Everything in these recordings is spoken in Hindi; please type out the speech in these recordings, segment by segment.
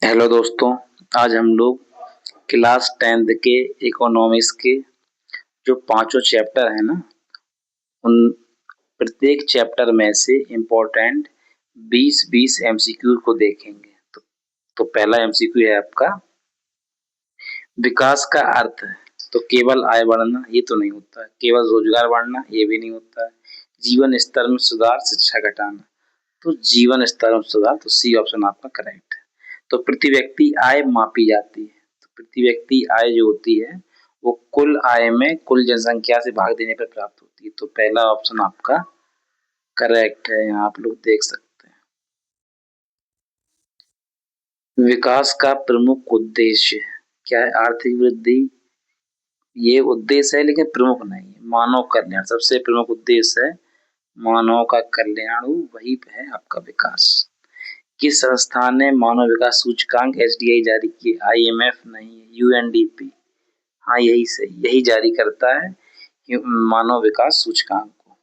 हेलो दोस्तों। आज हम लोग क्लास 10th के इकोनॉमिक्स के जो पांचों चैप्टर है ना, उन प्रत्येक चैप्टर में से इम्पोर्टेंट 20-20 एमसीक्यू को देखेंगे। तो पहला एमसीक्यू है आपका, विकास का अर्थ है। तो केवल आय बढ़ना ये तो नहीं होता है, केवल रोजगार बढ़ना ये भी नहीं होता है, जीवन स्तर में सुधार, शिक्षा घटाना। तो जीवन स्तर में सुधार, तो सी ऑप्शन आपका करेक्ट है। तो प्रति व्यक्ति आय मापी जाती है। तो प्रति व्यक्ति आय जो होती है वो कुल आय में कुल जनसंख्या से भाग देने पर प्राप्त होती है। तो पहला ऑप्शन आपका करेक्ट है, यहाँ आप लोग देख सकते हैं। विकास का प्रमुख उद्देश्य क्या है? आर्थिक वृद्धि ये उद्देश्य है, लेकिन प्रमुख नहीं है। मानव कल्याण सबसे प्रमुख उद्देश्य है, मानव का कल्याण, वही है आपका विकास। किस संस्थान ने मानव विकास सूचकांक एसडीआई जारी किए? आईएमएफ नहीं, यूएनडीपी। हाँ, यही सही, यही जारी करता है मानव विकास सूचकांक को।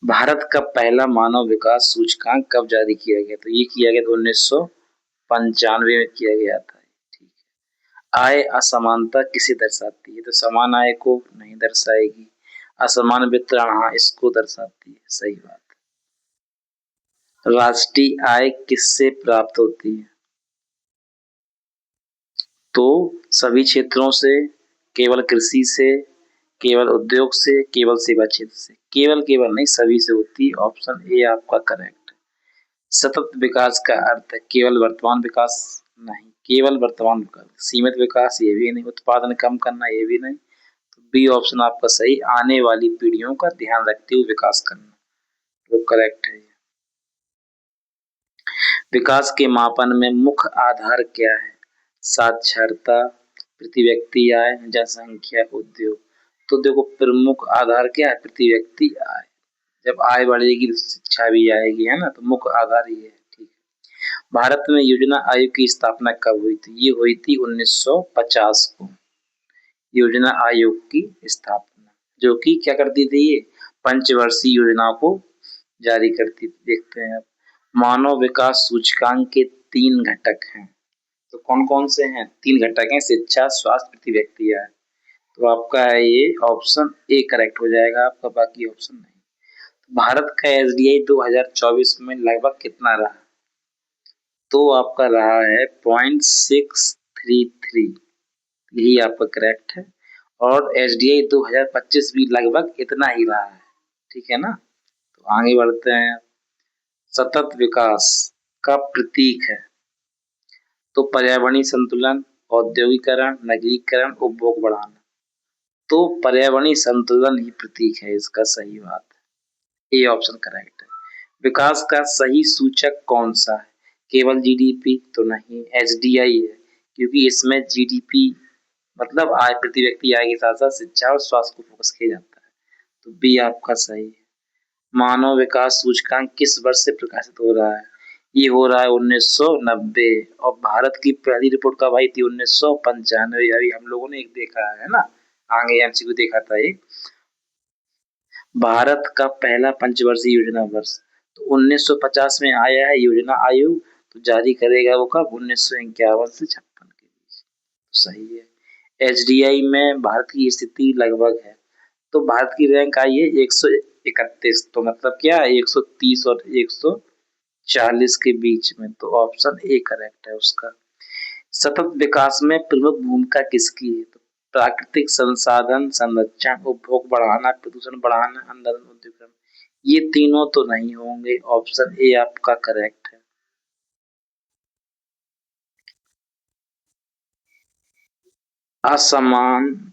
भारत का पहला मानव विकास सूचकांक कब जारी किया गया? तो ये किया गया था 1995 में किया गया था। ठीक है। आय असमानता किसे दर्शाती है? तो समान आय को नहीं दर्शाएगी। असमान वितरण, हाँ, इसको दर्शाती है, सही बात। राष्ट्रीय आय किससे प्राप्त होती है? तो सभी क्षेत्रों से, केवल कृषि से, केवल उद्योग से, केवल सेवा क्षेत्र से। केवल केवल नहीं, सभी से होती है। ऑप्शन ए आपका करेक्ट है। सतत विकास का अर्थ है केवल वर्तमान विकास नहीं, केवल वर्तमान विकास, सीमित विकास ये भी नहीं, उत्पादन कम करना ये भी नहीं। तो बी ऑप्शन आपका सही, आने वाली पीढ़ियों का ध्यान रखते हुए विकास करना, वो करेक्ट है। विकास के मापन में मुख्य आधार क्या है? साक्षरता, प्रति व्यक्ति आय, जनसंख्या, उद्योग। तो देखो, प्रमुख आधार क्या है? प्रति व्यक्ति आय। जब आय बढ़ेगी तो शिक्षा भी आएगी, है ना। तो मुख्य आधार ये है। ठीक है। भारत में योजना आयोग की स्थापना कब हुई थी? ये हुई थी 1950 को, योजना आयोग की स्थापना, जो कि क्या करती थी? ये पंचवर्षीय योजनाओं को जारी करती थी। देखते हैं अब, मानव विकास सूचकांक के 3 घटक हैं। तो कौन कौन से हैं? 3 घटक हैं, शिक्षा, स्वास्थ्य, प्रति व्यक्ति आय। तो आपका है ये ऑप्शन ए करेक्ट हो जाएगा आपका, बाकी ऑप्शन नहीं। भारत का एसडीआई 2024 में लगभग कितना रहा? तो आपका रहा है 0.633, यही आपका करेक्ट है। और एसडीआई 2025 भी लगभग इतना ही रहा है। ठीक है ना। तो आगे बढ़ते हैं। सतत विकास का प्रतीक है? तो पर्यावरणीय संतुलन, औद्योगिकरण, नगरीकरण, उपभोग बढ़ाना। तो पर्यावरणीय संतुलन ही प्रतीक है इसका, सही बात है, ए ऑप्शन करेक्ट है। विकास का सही सूचक कौन सा है? केवल जीडीपी तो नहीं, एसडीआई है, क्योंकि इसमें जीडीपी मतलब आय, प्रति व्यक्ति आय के साथ साथ शिक्षा और स्वास्थ्य को फोकस किया जाता है। तो बी आपका सही है। मानव विकास सूचकांक किस वर्ष से प्रकाशित हो रहा है? ये हो रहा है 1990। और भारत की पहली रिपोर्ट कब आई थी? 1995। अभी हम लोगों ने एक देखा है ना, आगे एमसीक्यू देखा था एक। भारत का पहला पंचवर्षीय योजना वर्ष तो 1950 में आया है योजना आयोग। तो जारी करेगा वो कब? 1951 से 56 के बीच। तो सही है। एसडीआई में भारत की स्थिति लगभग है। तो भारत की रैंक आई है 131। तो मतलब क्या है? 130 और 140 के बीच में। तो ऑप्शन ए करेक्ट है उसका। सतत विकास में प्रमुख भूमिका किसकी है? तो प्राकृतिक संसाधन संरक्षण, उपभोग बढ़ाना, प्रदूषण बढ़ाना, अंदर उद्योगीकरण। ये तीनों तो नहीं होंगे। ऑप्शन ए आपका करेक्ट है। असमान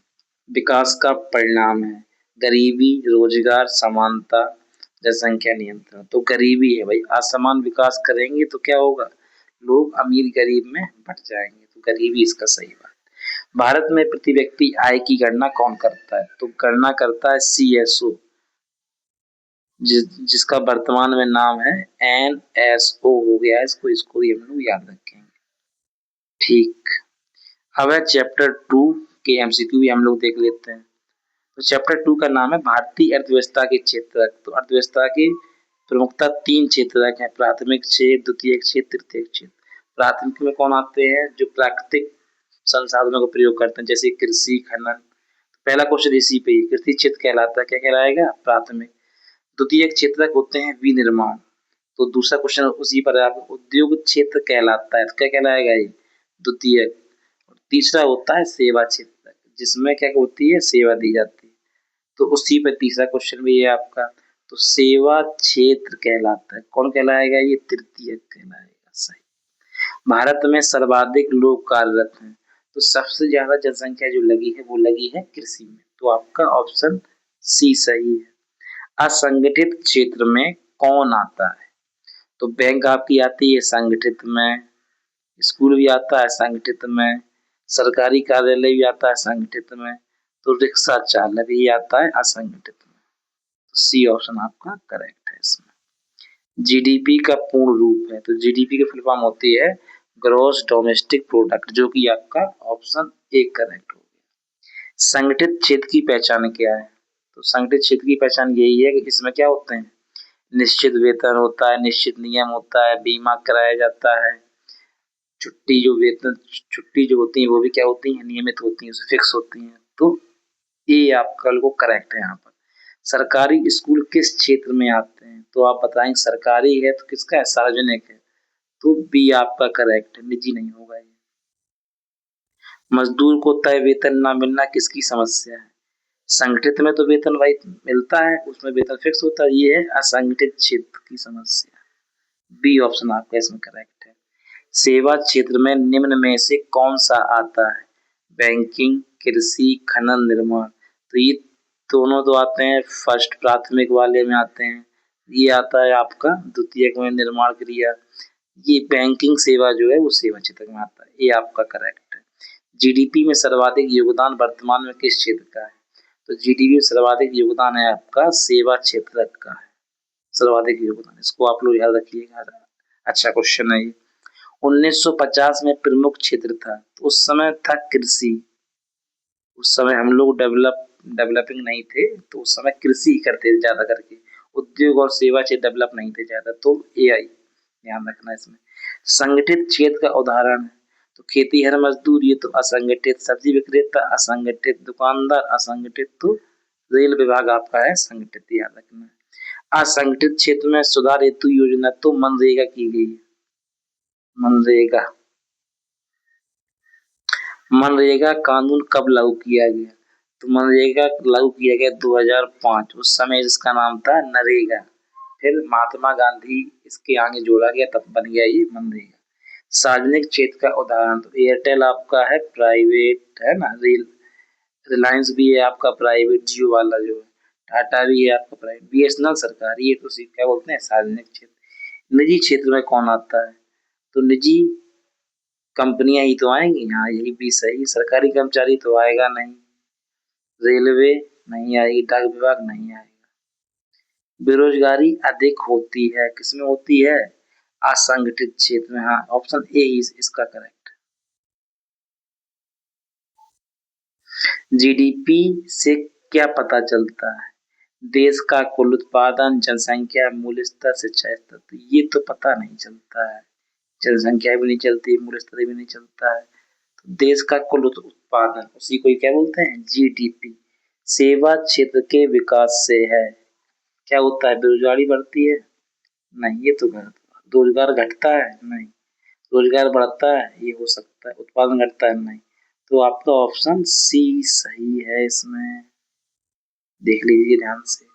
विकास का परिणाम है गरीबी, रोजगार, समानता, जनसंख्या नियंत्रण। तो गरीबी है भाई। असमान विकास करेंगे तो क्या होगा? लोग अमीर गरीब में बट जाएंगे। तो गरीबी इसका सही बात। भारत में प्रति व्यक्ति आय की गणना कौन करता है? तो गणना करता है सीएसओ, जिसका वर्तमान में नाम है एनएसओ हो गया है। इसको भी हम लोग याद रखेंगे। ठीक। अब है चैप्टर 2 के एमसीक्यू भी हम लोग देख लेते हैं। तो चैप्टर 2 का नाम है भारतीय अर्थव्यवस्था के क्षेत्रक। तो अर्थव्यवस्था की प्रमुखता 3 क्षेत्रक है, प्राथमिक क्षेत्र, द्वितीयक क्षेत्र, तृतीयक क्षेत्र। प्राथमिक में कौन आते हैं? जो प्राकृतिक संसाधनों का प्रयोग करते हैं, जैसे कृषि, खनन। पहला क्वेश्चन इसी पे ही, कृषि क्षेत्र कहलाता है, क्या कहलाएगा? प्राथमिक। द्वितीयक क्षेत्रक होते हैं विनिर्माण, तो दूसरा क्वेश्चन उसी पर है आपको, उद्योग क्षेत्र कहलाता है, तो क्या कहलाएगा ये? द्वितीयक। तीसरा होता है सेवा क्षेत्र, जिसमें क्या होती है? सेवा दी जाती है, तो उसी पर तीसरा क्वेश्चन भी है आपका, तो सेवा क्षेत्र कहलाता है। कौन कहलाएगा? ये तृतीयक कहलाएगा। सही। भारत में सर्वाधिक लोग कार्यरत हैं, तो सबसे ज्यादा जनसंख्या जो लगी है वो लगी है कृषि में, तो आपका ऑप्शन सी सही है। असंगठित क्षेत्र में कौन आता है? तो बैंक आपकी आती है संगठित में, स्कूल भी आता है संगठित में, सरकारी कार्यालय भी आता है संगठित में, तो रिक्शा चालक भी आता है असंगठित में। तो सी ऑप्शन आपका करेक्ट है इसमें। जीडीपी का पूर्ण रूप है, तो जीडीपी की फुल फॉर्म होती है ग्रॉस डोमेस्टिक प्रोडक्ट, जो कि आपका ऑप्शन ए करेक्ट हो गया। संगठित क्षेत्र की पहचान क्या है? तो संगठित क्षेत्र की पहचान यही है कि इसमें क्या होते हैं? निश्चित वेतन होता है, निश्चित नियम होता है, बीमा कराया जाता है, छुट्टी जो वेतन छुट्टी जो होती है वो भी क्या होती है? नियमित होती है, फिक्स होती है, तो ये आपका बिल्कुल करेक्ट है यहाँ पर। सरकारी स्कूल किस क्षेत्र में आते हैं? तो आप बताएं, सरकारी है तो किसका है? सार्वजनिक है, तो बी आपका करेक्ट है, निजी नहीं होगा ये। मजदूर को तय वेतन ना मिलना किसकी समस्या है? संगठित में तो वेतन भाई मिलता है, उसमें वेतन फिक्स होता है, ये है असंगठित क्षेत्र की समस्या। बी ऑप्शन आपका इसमें करेक्ट है। सेवा क्षेत्र में निम्न में से कौन सा आता है? बैंकिंग, कृषि, खनन, निर्माण। तो ये दोनों तो आते हैं फर्स्ट प्राथमिक वाले में आते हैं, ये आता है आपका द्वितीयक में निर्माण क्रिया। ये बैंकिंग सेवा जो है वो सेवा क्षेत्र में आता है, ये आपका करेक्ट है। जीडीपी में सर्वाधिक योगदान वर्तमान में किस क्षेत्र का है? तो जीडीपी में सर्वाधिक योगदान है आपका सेवा क्षेत्र का है, सर्वाधिक योगदान, इसको आप लोग याद रखिएगा, अच्छा क्वेश्चन है ये। 1950 में प्रमुख क्षेत्र था, तो उस समय था कृषि, उस समय हम लोग डेवलपिंग नहीं थे, तो उस समय कृषि करते थे ज्यादा करके, उद्योग और सेवा क्षेत्र डेवलप नहीं थे ज्यादा, तो एआई ध्यान रखना इसमें। संगठित क्षेत्र का उदाहरण है, तो खेती हर मजदूर, ये तो असंगठित, सब्जी विक्रेता असंगठित, दुकानदार असंगठित, तो रेल विभाग आपका है संगठित, याद रखना। असंगठित क्षेत्र में सुधार हेतु योजना तो मनरेगा की गई है, मनरेगा। मनरेगा कानून कब लागू किया गया? तो मनरेगा लागू किया गया 2005, उस समय इसका नाम था नरेगा, फिर महात्मा गांधी इसके आगे जोड़ा गया, तब बन गया ये मनरेगा। सार्वजनिक क्षेत्र का उदाहरण, तो एयरटेल आपका है प्राइवेट, है ना, रिलायंस भी है आपका प्राइवेट, जियो वाला जो है, टाटा भी है आपका प्राइवेट, बीएसएनएल सरकारी है, तो क्या बोलते हैं? सार्वजनिक क्षेत्र। निजी क्षेत्र में कौन आता है? तो निजी कंपनियां ही तो आएंगी, हाँ यही भी सही। सरकारी कर्मचारी तो आएगा नहीं, रेलवे नहीं आएगी, डाक विभाग नहीं आएगा। बेरोजगारी अधिक होती है, किसमें होती है? असंगठित क्षेत्र में, हाँ ऑप्शन ए ही इसका करेक्ट। जीडीपी से क्या पता चलता है? देश का कुल उत्पादन, जनसंख्या, मूल्य स्तर, शिक्षा स्तर, तो ये तो पता नहीं चलता है, जनसंख्या भी नहीं चलती, मूल्य स्तर भी नहीं चलता है। तो देश का कुल उत्पादन, उसी को क्या बोलते हैं? जीडीपी। सेवा क्षेत्र के विकास से है, क्या होता है? बेरोजगारी बढ़ती है? नहीं, ये तो गलत। रोजगार घटता है? नहीं। रोजगार बढ़ता है? ये हो सकता है। उत्पादन घटता है? नहीं। तो आपका ऑप्शन सी सही है इसमें, देख लीजिए ध्यान से।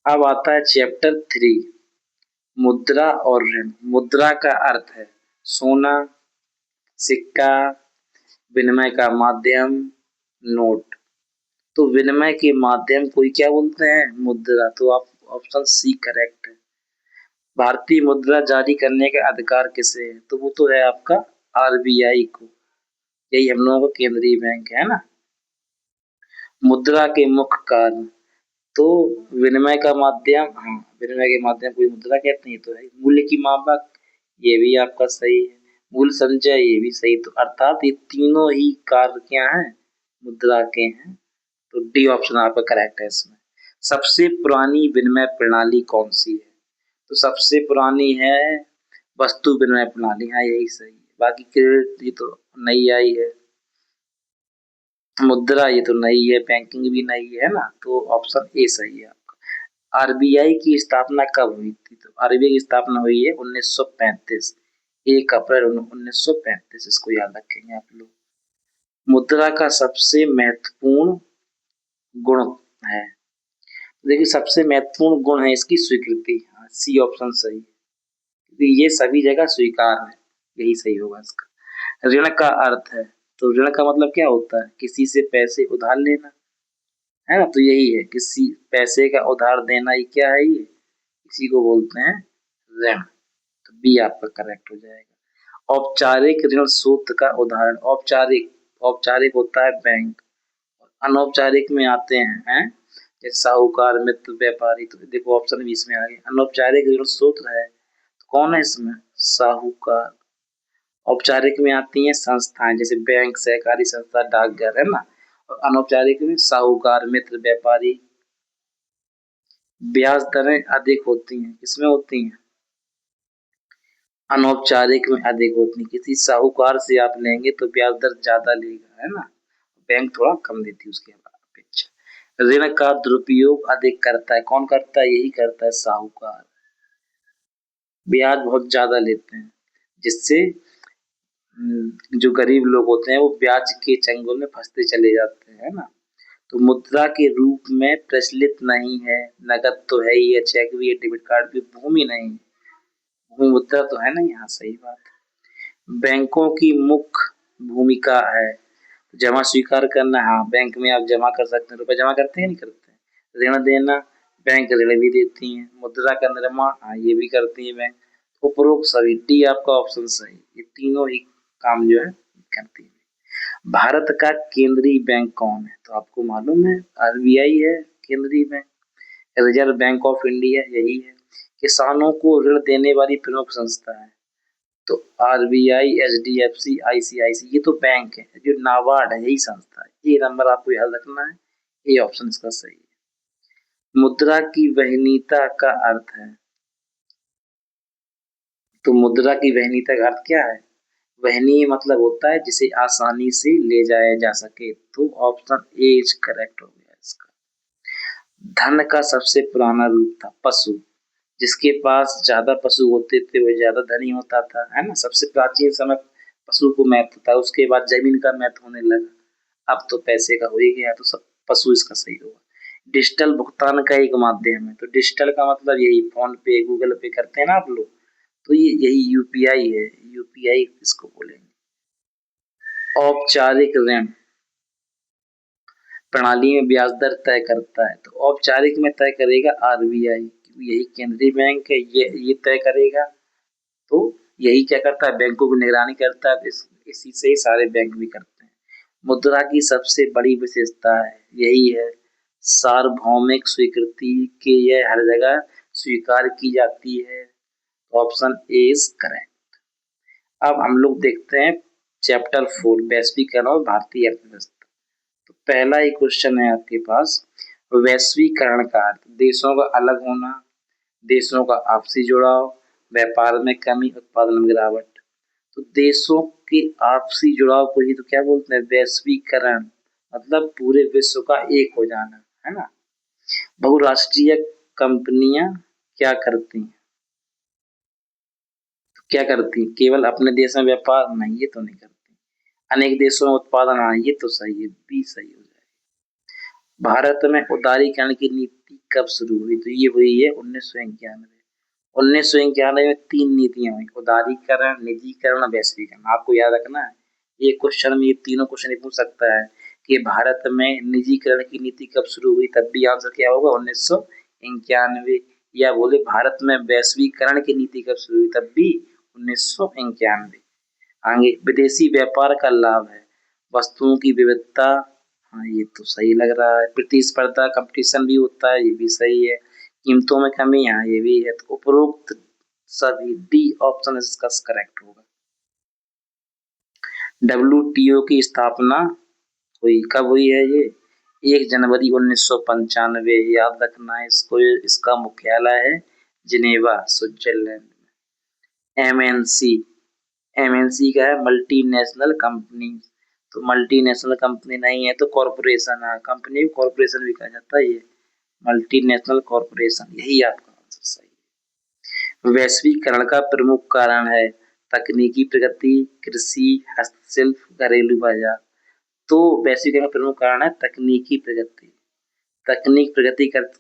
अब आता है चैप्टर 3, मुद्रा और ऋण। मुद्रा का अर्थ है सोना, सिक्का, विनिमय का माध्यम, नोट। तो विनिमय के माध्यम को ही क्या बोलते हैं? मुद्रा, तो आप ऑप्शन सी करेक्ट है। भारतीय मुद्रा जारी करने का अधिकार किसे है? तो वो तो है आपका आरबीआई को, यही हम लोगों का केंद्रीय बैंक है ना। मुद्रा के मुख्य कारण, तो विनिमय का माध्यम, हाँ विनिमय के माध्यम को मुद्रा कहते हैं, तो है मूल्य की मापक, ये भी आपका सही है। मूल्य संचय, ये भी सही, तो अर्थात ये तीनों ही कार्य क्या है? मुद्रा के हैं, तो डी ऑप्शन आपका करेक्ट है इसमें। सबसे पुरानी विनिमय प्रणाली कौन सी है? तो सबसे पुरानी है वस्तु विनिमय प्रणाली, हाँ यही सही है। बाकी क्रेडिट ये तो नई आई है, मुद्रा ये तो नई है, बैंकिंग भी नई है ना, तो ऑप्शन ए सही है आपका। आरबीआई की स्थापना कब हुई थी? तो आरबीआई की स्थापना हुई है 1935, 1 अप्रैल 1935, इसको याद रखेंगे आप लोग। मुद्रा का सबसे महत्वपूर्ण गुण है, देखिए सबसे महत्वपूर्ण गुण है इसकी स्वीकृति, हाँ सी ऑप्शन सही है, क्योंकि ये सभी जगह स्वीकार है, यही सही होगा इसका। ऋण का अर्थ है, तो ऋण का मतलब क्या होता है? किसी से पैसे उधार लेना, है ना, तो यही है, किसी पैसे का उधार देना, ये क्या है? ये इसी को बोलते हैं ऋण, तो बी आपका करेक्ट हो जाएगा। औपचारिक ऋण स्रोत का उदाहरण, औपचारिक, औपचारिक होता है बैंक, अनौपचारिक में आते हैं जैसे साहूकार, मित्र, व्यापारी, तो देखो ऑप्शन भी इसमें आ गया। अनौपचारिक ऋण स्रोत है तो कौन है इसमें? साहूकार। औपचारिक में आती हैं संस्थाएं जैसे बैंक, सहकारी संस्था, डाकघर, है ना, और अनौपचारिक में साहूकार, मित्र, व्यापारी। ब्याज दरें अधिक होती हैं, किसमें होती हैं? अनौपचारिक में अधिक होती है, किसी साहूकार से आप लेंगे तो ब्याज दर ज्यादा लेगा, है ना, बैंक थोड़ा कम देती है उसके अपेक्षा। ऋण का दुरुपयोग अधिक करता है, कौन करता है? यही करता है साहूकार, ब्याज बहुत ज्यादा लेते हैं, जिससे जो गरीब लोग होते हैं वो ब्याज के चंगुल में फंसते चले जाते हैं, है ना। तो मुद्रा के रूप में प्रचलित नहीं है, नकद तो है ही है, चेक भी है, डेबिट कार्ड भी, भूमि नहीं, भूमि मुद्रा तो है ना, यहाँ सही बात है। बैंकों की मुख्य भूमिका है जमा स्वीकार करना, हाँ बैंक में आप जमा कर सकते हैं, रुपए जमा करते हैं नहीं करते हैं। ऋण देना, बैंक ऋण भी देती हैं। मुद्रा का निर्माण, हाँ ये भी करती है बैंक। उपरोक्त सभी, डी आपका ऑप्शन सही, ये तीनों ही काम जो है करती है। भारत का केंद्रीय बैंक कौन है? तो आपको मालूम है आरबीआई है केंद्रीय bank, reserve bank of India यही है। किसानों को ऋण देने वाली प्रमुख संस्था है, तो आरबीआई, एचडीएफसी, आईसीआईसी, ये तो बैंक है। जो नाबार्ड है यही संस्था है, ये नंबर आपको याद रखना है, ये ऑप्शन इसका सही है। मुद्रा की वहनीयता का अर्थ है, तो मुद्रा की वहनीयता का अर्थ क्या है? वहनीय मतलब होता है जिसे आसानी से ले जाया जा सके, तो ऑप्शन ए इज करेक्ट हो गया इसका। धन का सबसे पुराना रूप था पशु, जिसके पास ज्यादा पशु होते थे वो ज्यादा धनी होता था, है ना। सबसे प्राचीन समय पशु को महत्व था, उसके बाद जमीन का महत्व होने लगा, अब तो पैसे का हो ही गया, तो सब पशु इसका सही होगा। डिजिटल भुगतान का एक माध्यम है, तो डिजिटल का मतलब यही फोन पे, गूगल पे करते हैं ना आप लोग, तो ये यही यूपीआई है, यूपीआई इसको बोलेंगे। औपचारिक ऋण प्रणाली में ब्याज दर तय करता है, तो औपचारिक में तय करेगा आरबीआई, यही केंद्रीय बैंक है, ये तय करेगा। तो यही क्या करता है? बैंकों की निगरानी करता है, इसी से ही सारे बैंक भी करते हैं। मुद्रा की सबसे बड़ी विशेषता है, यही है सार्वभौमिक स्वीकृति, के यह हर जगह स्वीकार की जाती है, ऑप्शन ए इज करेक्ट। अब हम लोग देखते हैं चैप्टर 4, वैश्वीकरण और भारतीय अर्थव्यवस्था। तो पहला ही क्वेश्चन है आपके पास, वैश्वीकरण का अर्थ देशों का अलग होना, देशों का आपसी जुड़ाव, व्यापार में कमी, उत्पादन में गिरावट। तो देशों के आपसी जुड़ाव को ही तो क्या बोलते हैं? वैश्वीकरण, मतलब पूरे विश्व का एक हो जाना, है ना। बहुराष्ट्रीय कंपनियां क्या करती हैं? तो क्या करती हैं? केवल अपने देश में व्यापार? नहीं, ये तो नहीं करती। अनेक देशों में उत्पादन? हाँ ये तो सही है, बी सही हो जाएगा। भारत में उदारीकरण की नीति कब शुरू हुई? तो ये हुई है 1991। 1991 में 3 नीतियां हुई, उदारीकरण, निजीकरण, वैश्वीकरण, आपको याद रखना है। ये क्वेश्चन में ये तीनों क्वेश्चन पूछ सकता है कि भारत में निजीकरण की नीति कब शुरू हुई, तब भी आंसर क्या होगा? 1991। या बोले भारत में वैश्वीकरण की नीति कब शुरू हुई, तब भी 1991। आगे विदेशी व्यापार का लाभ है, वस्तुओं की विविधता, हाँ ये तो सही लग रहा है। प्रतिस्पर्धा, कंपटीशन भी होता है, ये भी सही है। कीमतों में कमी, हाँ ये भी है। तो उपरोक्त सभी, डी ऑप्शन इसका करेक्ट होगा। डब्ल्यूटीओ की स्थापना हुई, कब हुई है ये? 1 जनवरी 1995, याद रखना है इसको। इसका मुख्यालय है जिनेवा, स्विट्जरलैंड में। एमएनसी, एमएनसी का है मल्टीनेशनल कंपनी। तो मल्टीनेशनल कंपनी नहीं है तो कॉरपोरेशन है, कंपनी को कॉरपोरेशन भी कहा जाता है, ये मल्टीनेशनल कॉरपोरेशन, यही आपका आंसर सही है। वैश्वीकरण का प्रमुख कारण है तकनीकी प्रगति, कृषि, हस्तशिल्प, घरेलू बाजार। तो वैश्वीकरण का प्रमुख कारण है तकनीकी प्रगति। तकनीक प्रगति कर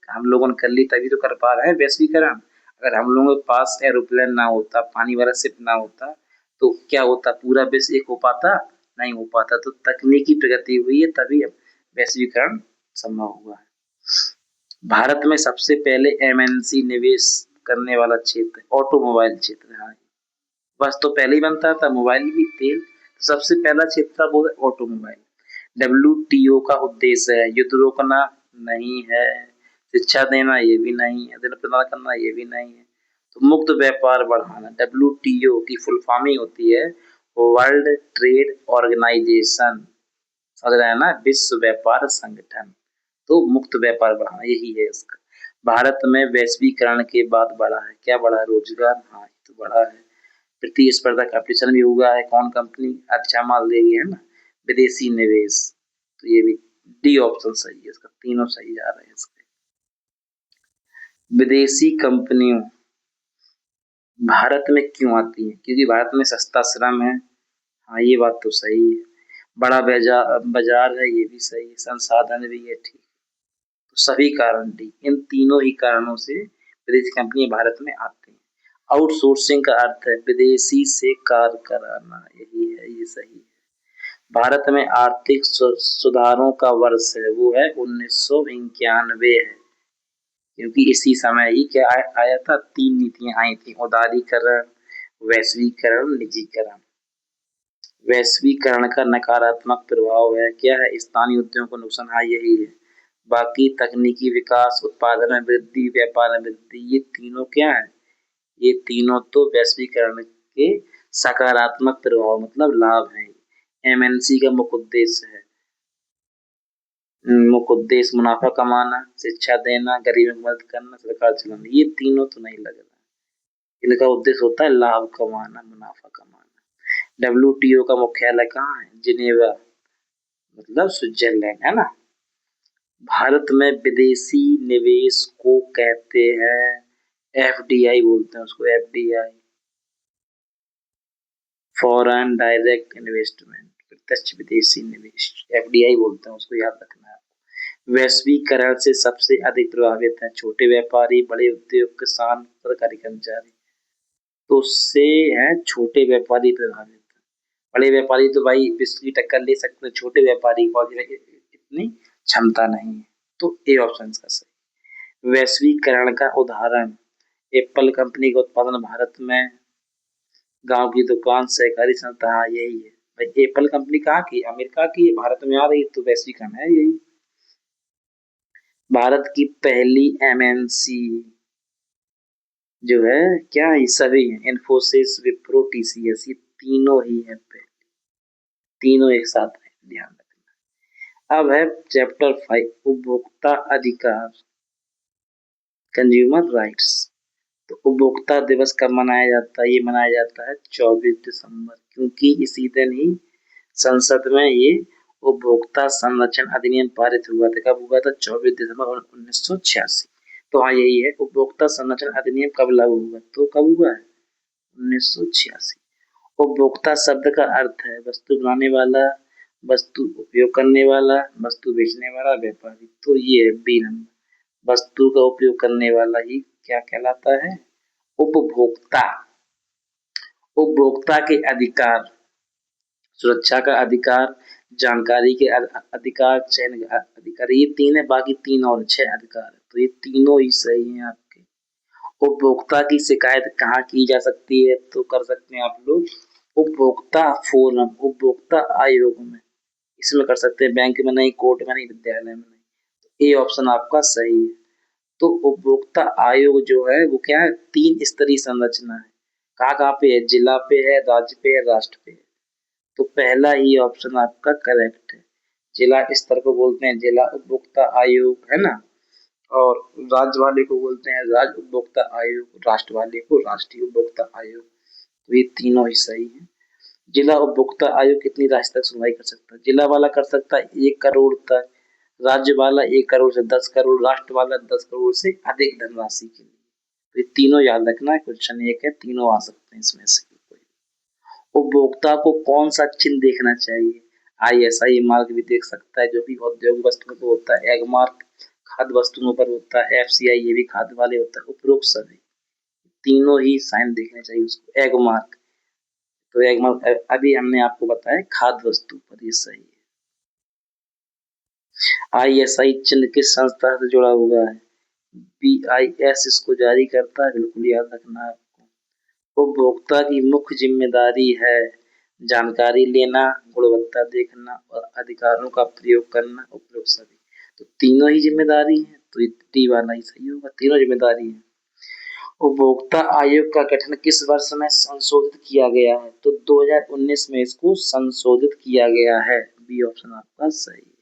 हम लोगों ने कर ली तभी तो कर पा रहे हैं वैश्वीकरण। अगर हम लोगों के पास एरोप्लेन ना होता, पानी वाला शिप ना होता, तो क्या होता, पूरा विश्व एक हो पाता, नहीं हो पाता। तो तकनीकी प्रगति हुई है तभी वैश्वीकरण संभव हुआ है। भारत में सबसे पहले एमएनसी निवेश करने वाला क्षेत्र ऑटोमोबाइल क्षेत्र है। बस तो पहले ही बनता था मोबाइल भी, तेल, तो सबसे पहला क्षेत्र था वो ऑटोमोबाइल। डब्ल्यूटीओ का उद्देश्य है युद्ध रोकना, नहीं है। शिक्षा देना, ये भी नहीं है। आदान प्रदान करना, ये भी नहीं है। तो मुक्त व्यापार बढ़ाना, डब्ल्यूटीओ की फुल फॉर्म ही होती है वर्ल्ड ट्रेड ऑर्गेनाइजेशन, समझ रहे हैं ना, विश्व व्यापार संगठन। तो मुक्त व्यापार बढ़ाना यही है इसका। भारत में वैश्वीकरण के बाद बढ़ा है, क्या बढ़ा है, रोजगार, हाँ ये तो बढ़ा है। प्रतिस्पर्धा कंपटीशन भी हुआ है, कौन कंपनी अच्छा माल देगी, है ना। विदेशी निवेश, तो ये भी डी ऑप्शन सही है इसका, तीनों सही जा रहे हैं इसके। विदेशी कंपनियों भारत में क्यों आती है, क्योंकि भारत में सस्ता श्रम है, हाँ ये बात तो सही है। बड़ा बाजार बाजार है, ये भी सही है। संसाधन भी है, ठीक। तो सभी कारण डी, इन तीनों ही कारणों से विदेशी कंपनी भारत में आती हैं। आउटसोर्सिंग का अर्थ है विदेशी से कार्य कराना, यही है, ये सही है। भारत में आर्थिक सुधारों का वर्ष है वो है 1991 है, क्योंकि इसी समय ही क्या आया था, तीन नीतियां आई थी, उदारीकरण, वैश्वीकरण, निजीकरण। वैश्वीकरण का नकारात्मक प्रभाव है, क्या है, स्थानीय उद्योगों को नुकसान, हाँ यही है। बाकी तकनीकी विकास, उत्पादन में वृद्धि, व्यापार में वृद्धि, ये तीनों क्या है, ये तीनों तो वैश्वीकरण के सकारात्मक प्रभाव मतलब लाभ है। एमएनसी का मुख्य उद्देश्य है, मुख्य उद्देश्य मुनाफा कमाना, शिक्षा देना, गरीबों की मदद करना, सरकार चलाना, ये तीनों तो नहीं लग रहा। इनका उद्देश्य होता है लाभ कमाना, मुनाफा कमाना। डब्ल्यूटीओ का मुख्यालय कहाँ है, जिनेवा, मतलब स्विट्जरलैंड, है ना। भारत में विदेशी निवेश को कहते हैं एफडीआई, बोलते हैं उसको, एफडीआई, फॉरेन डायरेक्ट इन्वेस्टमेंट, प्रत्यक्ष विदेशी निवेश, एफडीआई बोलते हैं उसको, याद रखना है। वैश्वीकरण से सबसे अधिक प्रभावित हैं छोटे व्यापारी, बड़े उद्योग, किसान, सरकारी कर्मचारी। तो उससे है छोटे व्यापारी प्रभावित हैं। बड़े व्यापारी तो भाई विश्व की टक्कर ले सकते हैं, छोटे व्यापारी की इतनी क्षमता नहीं है। तो ए ऑप्शन का सही। वैश्वीकरण का उदाहरण, एप्पल कंपनी का उत्पादन भारत में, गांव की दुकान, सहकारी संस्था, हाँ यही है भाई। एप्पल कंपनी कहाँ की, अमेरिका की है, भारत में आ रही है, तो वैश्वीकरण है यही। भारत की पहली एमएनसी जो है, क्या ये सभी है, इन्फोसिस, विप्रो, टीसीएस, ये तीनों ही है पहले, तीनों एक साथ है, ध्यान रखना। अब है चैप्टर 5, उपभोक्ता अधिकार, कंज्यूमर राइट्स। तो उपभोक्ता दिवस कब मनाया जाता है, ये मनाया जाता है 24 दिसंबर, क्योंकि इसी दिन ही संसद में ये उपभोक्ता संरक्षण अधिनियम पारित हुआ था। कब हुआ था, 24 दिसंबर 1986। तो हाँ यही है, उपभोक्ता संरक्षण अधिनियम कब लागू हुआ, तो कब हुआ है, 1986। उपभोक्ता शब्द का अर्थ है वस्तु बनाने वाला, वस्तु उपयोग करने वाला, वस्तु बेचने वाला, व्यापारी। तो ये है बी नंबर, वस्तु का उपयोग करने वाला ही क्या कहलाता है, उपभोक्ता। उपभोक्ता के अधिकार, सुरक्षा का अधिकार, जानकारी के अधिकार, चयन का अधिकार, ये तीन है, बाकी तीन और 6 अधिकार है, तो ये तीनों ही सही हैं आपके। उपभोक्ता की शिकायत कहाँ की जा सकती है, तो कर सकते हैं आप लोग उपभोक्ता फोरम, उपभोक्ता आयोग में, इसमें कर सकते हैं, बैंक में नहीं, कोर्ट में नहीं, विद्यालय में नहीं। ये ऑप्शन आपका सही है। तो उपभोक्ता आयोग जो है वो क्या है, 3 स्तरीय संरचना है। कहाँ कहाँ पे है, जिला पे है, राज्य पे है, राष्ट्र पे है। तो पहला ही ऑप्शन आपका करेक्ट है। जिला स्तर को बोलते हैं जिला उपभोक्ता आयोग, है ना, और राज्य वाले को बोलते हैं राज्य उपभोक्ता आयोग, राष्ट्र वाले को राष्ट्रीय उपभोक्ता आयोग। ये तीनों ही सही है। जिला उपभोक्ता आयोग कितनी राशि तक सुनवाई कर सकता है? जिला वाला कर सकता है 1 करोड़ तक, राज्य वाला 1 करोड़ से 10 करोड़, राष्ट्र वाला 10 करोड़ से अधिक धनराशि के लिए। तो ये तीनों याद रखना है, क्वेश्चन एक है, तीनों आ सकते हैं इसमें से कोई। उपभोक्ता को कौन सा चिन्ह देखना चाहिए? ISI मार्क भी देख सकता है जो कि औद्योगिक वस्तुओं पर होता है, एग मार्क खाद्य वस्तुओं पर होता है, FCI ये भी खाद्य वाले होता है, उपरोक्त सभी तीनों ही साइन देखने चाहिए उसको। एग मार्क, तो एग मार्क अभी हमने आपको बताया खाद्य वस्तु पर, ये सही है। ISI चिन्ह किस संस्था से जुड़ा हुआ है? BIS इसको जारी करता है, बिल्कुल याद रखना है आपको। उपभोक्ता की मुख्य जिम्मेदारी है जानकारी लेना, गुणवत्ता देखना और अधिकारों का प्रयोग करना, उपयोग सभी। तो तीनों ही जिम्मेदारी है, तो डी वाला ही सही होगा, तीनों जिम्मेदारी है। उपभोक्ता आयोग का गठन किस वर्ष में संशोधित किया गया है? तो 2019 में इसको संशोधित किया गया है, बी ऑप्शन आपका सही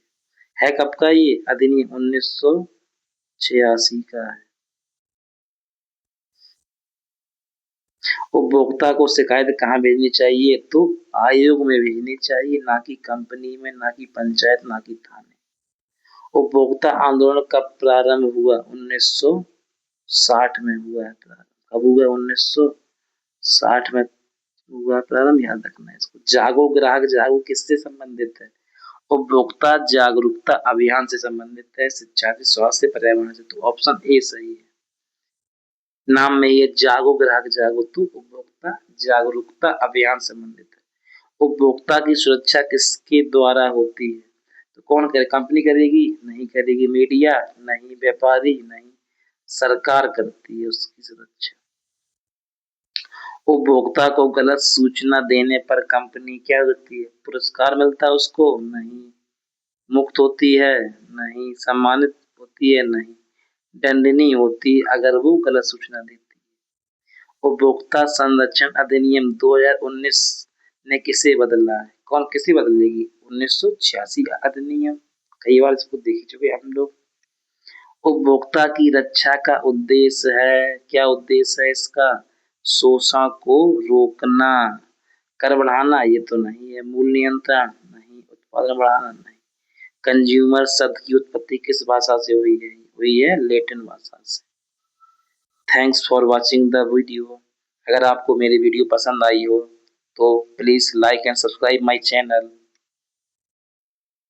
है। कब का ये अधिनियम? 1986 का है। उपभोक्ता को शिकायत कहाँ भेजनी चाहिए? तो आयोग में भेजनी चाहिए, ना कि कंपनी में, ना कि पंचायत, ना कि थाने। उपभोक्ता आंदोलन कब प्रारंभ हुआ? 1960 में हुआ है प्रारंभ। कब हुआ? 1960 में हुआ प्रारंभ, याद रखना है इसको। जागो ग्राहक जागो किससे संबंधित है? उपभोक्ता जागरूकता अभियान से संबंधित है, शिक्षा से, स्वास्थ्य से, पर्यावरण से। तो ऑप्शन ए सही है। नाम में ये जागो ग्राहक जागो, तो उपभोक्ता जागरूकता अभियान संबंधित है। उपभोक्ता की सुरक्षा किसके द्वारा होती है? तो कौन करे? कंपनी करेगी? नहीं करेगी। मीडिया? नहीं। व्यापारी? नहीं। सरकार करती है उसकी सुरक्षा। उपभोक्ता को गलत सूचना देने पर कंपनी क्या होती है? पुरस्कार मिलता है उसको? नहीं। मुक्त होती है? नहीं। सम्मानित होती है? नहीं। दंडनीय होती है अगर वो गलत सूचना देती है। उपभोक्ता संरक्षण अधिनियम 2019 ने किसे बदला है? कौन किसे बदलेगी? 1986 का अधिनियम, कई बार इसको देख चुके हम लोग। उपभोक्ता की रक्षा का उद्देश्य है, क्या उद्देश्य है इसका? शोषण को रोकना। कर बढ़ाना? ये तो नहीं है। मूल्य नियंत्रण? नहीं। उत्पादन बढ़ाना? नहीं। कंज्यूमर शब्द की उत्पत्ति किस भाषा से हुई है? हुई है लैटिन भाषा से। Thanks for watching the video. अगर आपको मेरी वीडियो पसंद आई हो तो please like and subscribe my channel.